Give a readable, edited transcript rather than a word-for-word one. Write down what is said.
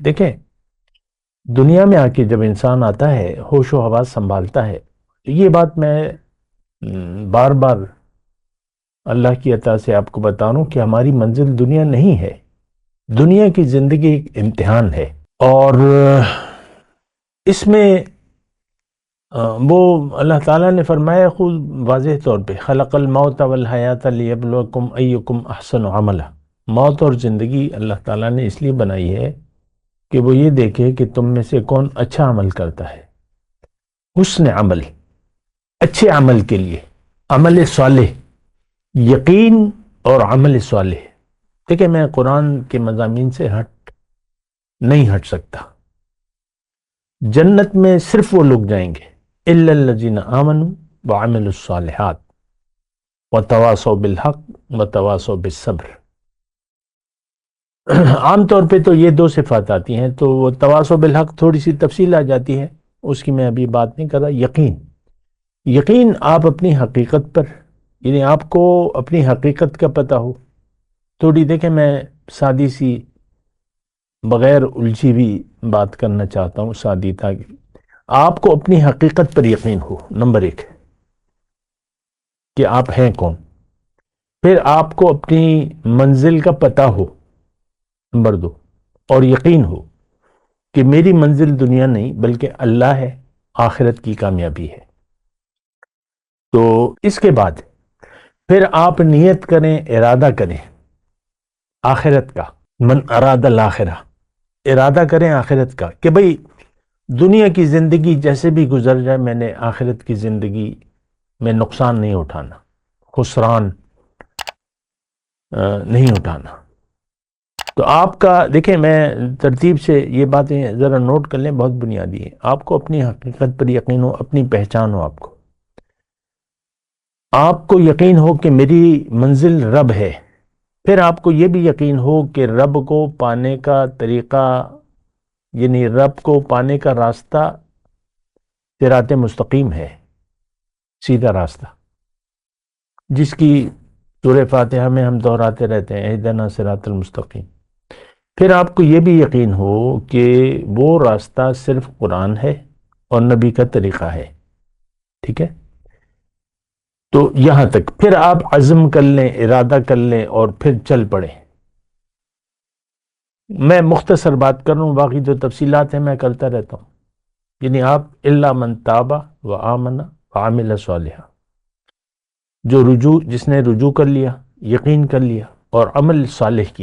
دیکھیں، دنیا میں آ کے جب انسان آتا ہے، ہوش و حواس سنبھالتا ہے، تو یہ بات میں بار بار اللہ کی عطا سے آپ کو بتا رہا ہوں کہ ہماری منزل دنیا نہیں ہے۔ دنیا کی زندگی ایک امتحان ہے، اور اس میں وہ اللہ تعالیٰ نے فرمایا خود واضح طور پہ، خلق الموت والحیات لیبلوکم ایکم احسن عملا۔ موت اور زندگی اللہ تعالیٰ نے اس لیے بنائی ہے کہ وہ یہ دیکھے کہ تم میں سے کون اچھا عمل کرتا ہے۔ حسن عمل، اچھے عمل کے لیے عمل صالح، یقین اور عمل صالح۔ دیکھیں، میں قرآن کے مضامین سے نہیں ہٹ سکتا۔ جنت میں صرف وہ لوگ جائیں گے الا الذین آمنوا وعملوا الصالحات وتواصوا بالحق وتواصوا بالصبر۔ عام طور پہ تو یہ دو صفات آتی ہیں، تو وہ تواصوا بالحق تھوڑی سی تفصیل آ جاتی ہے، اس کی میں ابھی بات نہیں کر رہا۔ یقین آپ اپنی حقیقت پر، یعنی آپ کو اپنی حقیقت کا پتہ ہو۔ تھوڑی دیکھیں، میں سادی سی بغیر الجھی بھی بات کرنا چاہتا ہوں، سادی، تاکہ آپ کو اپنی حقیقت پر یقین ہو، نمبر ایک، کہ آپ ہیں کون۔ پھر آپ کو اپنی منزل کا پتہ ہو، نمبر دو، اور یقین ہو کہ میری منزل دنیا نہیں بلکہ اللہ ہے، آخرت کی کامیابی ہے۔ تو اس کے بعد پھر آپ نیت کریں، ارادہ کریں آخرت کا۔ من اراد الاخرہ، ارادہ کریں آخرت کا کہ بھئی دنیا کی زندگی جیسے بھی گزر جائے، میں نے آخرت کی زندگی میں نقصان نہیں اٹھانا، خسران نہیں اٹھانا۔ تو آپ کا، دیکھیں، میں ترتیب سے یہ باتیں ذرا نوٹ کر لیں، بہت بنیادی ہیں۔ آپ کو اپنی حقیقت پر یقین ہو، اپنی پہچان ہو، آپ کو یقین ہو کہ میری منزل رب ہے۔ پھر آپ کو یہ بھی یقین ہو کہ رب کو پانے کا طریقہ، یعنی رب کو پانے کا راستہ صراط مستقیم ہے، سیدھا راستہ، جس کی سورہ فاتحہ میں ہم دہراتے رہتے ہیں، اہدنا صراط المستقیم۔ پھر آپ کو یہ بھی یقین ہو کہ وہ راستہ صرف قرآن ہے اور نبی کا طریقہ ہے، ٹھیک ہے؟ تو یہاں تک پھر آپ عزم کر لیں، ارادہ کر لیں، اور پھر چل پڑیں۔ میں مختصر بات کر رہا ہوں، باقی جو تفصیلات ہیں میں کرتا رہتا ہوں۔ یعنی آپ الا من تاب و آمن وعمل صالحا، جس نے رجوع کر لیا، یقین کر لیا اور عمل صالح کیا۔